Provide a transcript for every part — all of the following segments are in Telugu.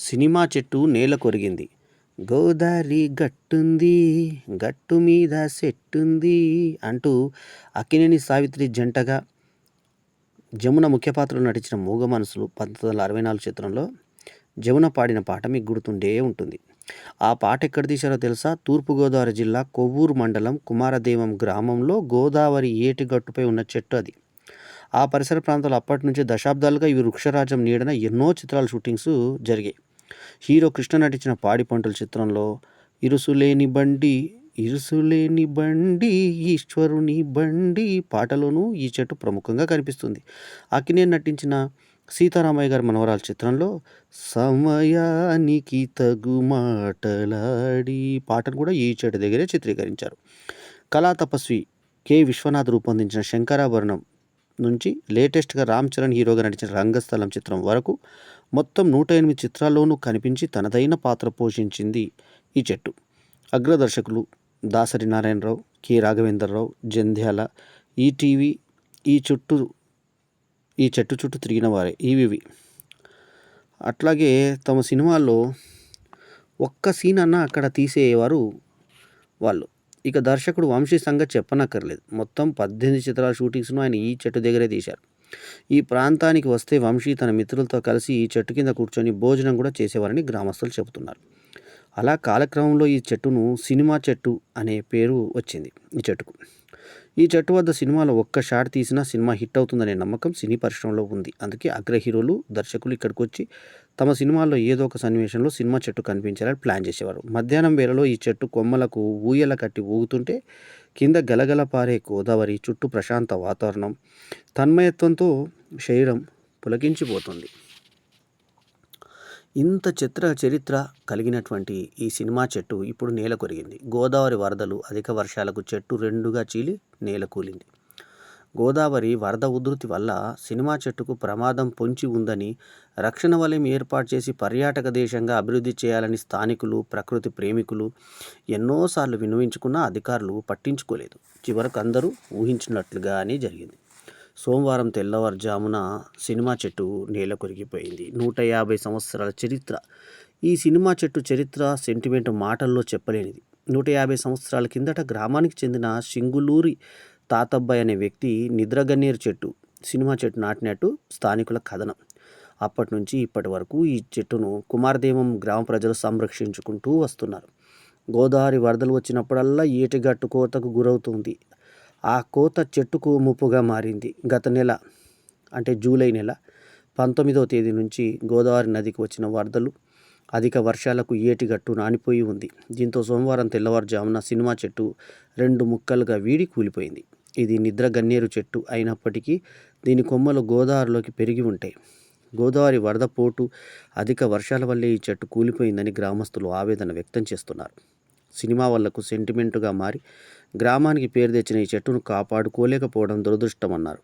సినిమా చెట్టు నేల కొరిగింది. గోదారి గట్టుంది, గట్టు మీద సెట్టుంది అంటూ అక్కినేని సావిత్రి జంటగా జమున ముఖ్య పాత్రలో నటించిన మూగ మనసులు 1964 చిత్రంలో జమున పాడిన పాట మీకు గుర్తుండే ఉంటుంది. ఆ పాట ఎక్కడ తీశారో తెలుసా? తూర్పుగోదావరి జిల్లా కొవ్వూరు మండలం కుమారదేవం గ్రామంలో గోదావరి ఏటి గట్టుపై ఉన్న చెట్టు అది. ఆ పరిసర ప్రాంతాలు అప్పటి నుంచి దశాబ్దాలుగా ఇవి వృక్షరాజం నీడన ఎన్నో చిత్రాల షూటింగ్స్ జరిగాయి. హీరో కృష్ణ నటించిన పాడి పంటల చిత్రంలో ఇరుసులేని బండి ఇరుసులేని బండి ఈశ్వరుని బండి పాటలోనూ ఈ చెట్టు ప్రముఖంగా కనిపిస్తుంది. అక్కినేని నటించిన సీతారామయ్య గారి మనవరాలు చిత్రంలో సమయానికి తగు మాటలాడి పాటను కూడా ఈ చెట్టు దగ్గరే చిత్రీకరించారు. కళా తపస్వి కె విశ్వనాథ్ రూపొందించిన శంకరాభరణం నుంచి లేటెస్ట్గా రామ్ చరణ్ హీరోగా నటించిన రంగస్థలం చిత్రం వరకు మొత్తం 108 చిత్రాల్లోనూ కనిపించి తనదైన పాత్ర పోషించింది ఈ చెట్టు. అగ్రదర్శకులు దాసరి నారాయణరావు, కె రాఘవేంద్రరావు, జంధ్యాల, ఈటీవీ ఈ చెట్టు చుట్టూ తిరిగిన వారే ఈవివి. అట్లాగే తమ సినిమాల్లో ఒక్క సీన్ అన్నా అక్కడ తీసేవారు వాళ్ళు. ఇక దర్శకుడు వంశీ సంగతి చెప్పనక్కర్లేదు. మొత్తం 18 చిత్రాల షూటింగ్స్ను ఆయన ఈ చెట్టు దగ్గరే తీశారు. ఈ ప్రాంతానికి వస్తే వంశీ తన మిత్రులతో కలిసి ఈ చెట్టు కింద కూర్చొని భోజనం కూడా చేసేవారని గ్రామస్తులు చెబుతున్నారు. అలా కాలక్రమంలో ఈ చెట్టును సినిమా చెట్టు అనే పేరు వచ్చింది ఈ చెట్టుకు. ఈ చెట్టు వద్ద సినిమాలో ఒక్క షాట్ తీసినా సినిమా హిట్ అవుతుందనే నమ్మకం సినీ పరిశ్రమలో ఉంది. అందుకే అగ్ర హీరోలు, దర్శకులు ఇక్కడికి వచ్చి తమ సినిమాల్లో ఏదో ఒక సన్నివేశంలో సినిమా చెట్టు కనిపించేలా ప్లాన్ చేసేవారు. మధ్యాహ్నం వేళలో ఈ చెట్టు కొమ్మలకు ఊయల కట్టి ఊగుతుంటే కింద గలగల పారే గోదావరి, చుట్టూ ప్రశాంత వాతావరణం, తన్మయత్వంతో శరీరం పులకించిపోతుంది. ఇంత చరిత్ర కలిగినటువంటి ఈ సినిమా చెట్టు ఇప్పుడు నేల కొరిగింది. గోదావరి వరదలు, అధిక వర్షాలకు చెట్టు రెండుగా చీలి నేల కూలింది. గోదావరి వరద ఉధృతి వల్ల సినిమా చెట్టుకు ప్రమాదం పొంచి ఉందని రక్షణ వలయం ఏర్పాటు చేసి పర్యాటక దేశంగా అభివృద్ధి చేయాలని స్థానికులు, ప్రకృతి ప్రేమికులు ఎన్నోసార్లు విన్నవించుకున్నా అధికారులు పట్టించుకోలేదు. చివరకు అందరూ ఊహించినట్లుగానే జరిగింది. సోమవారం తెల్లవారుజామున సినిమా చెట్టు నేల కొరిగిపోయింది. 150 సంవత్సరాల చరిత్ర. ఈ సినిమా చెట్టు చరిత్ర, సెంటిమెంట్ మాటల్లో చెప్పలేనిది. 150 సంవత్సరాల కిందట గ్రామానికి చెందిన సింగులూరి తాతబ్బాయి అనే వ్యక్తి నిద్రగన్నేరు చెట్టు, సినిమా చెట్టు నాటినట్టు స్థానికుల కథనం. అప్పటి నుంచి ఇప్పటి వరకు ఈ చెట్టును కుమారదేవం గ్రామ ప్రజలు సంరక్షించుకుంటూ వస్తున్నారు. గోదావరి వరదలు వచ్చినప్పుడల్లా ఏటిగట్టు కోతకు గురవుతుంది. ఆ కోత చెట్టుకు ముప్పుగా మారింది. గత నెల అంటే జూలై నెల 19వ తేదీ నుంచి గోదావరి నదికి వచ్చిన వరదలు, అధిక వర్షాలకు ఏటిగట్టు నానిపోయి ఉంది. దీంతో సోమవారం తెల్లవారుజామున సినిమా చెట్టు 2 ముక్కలుగా వీడి కూలిపోయింది. ఇది నిద్ర గన్నేరు చెట్టు అయినప్పటికీ దీని కొమ్మలు గోదావరిలోకి పెరిగి ఉంటాయి. గోదావరి వరద పోటు, అధిక వర్షాల వల్లే ఈ చెట్టు కూలిపోయిందని గ్రామస్తులు ఆవేదన వ్యక్తం చేస్తున్నారు. సినిమా వాళ్లకు సెంటిమెంటుగా మారి గ్రామానికి పేరు తెచ్చిన ఈ చెట్టును కాపాడుకోలేకపోవడం దురదృష్టమన్నారు.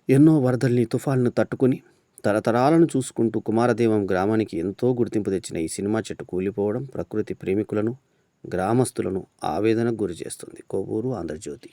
ఎన్నో వరదల్ని, తుఫాన్లను తట్టుకుని తరతరాలను చూసుకుంటూ కుమారదేవం గ్రామానికి ఎంతో గుర్తింపు తెచ్చిన ఈ సినిమా చెట్టు కూలిపోవడం ప్రకృతి ప్రేమికులను, గ్రామస్తులను ఆవేదనకు గురి చేస్తుంది. కొవ్వూరు ఆంధ్రజ్యోతి.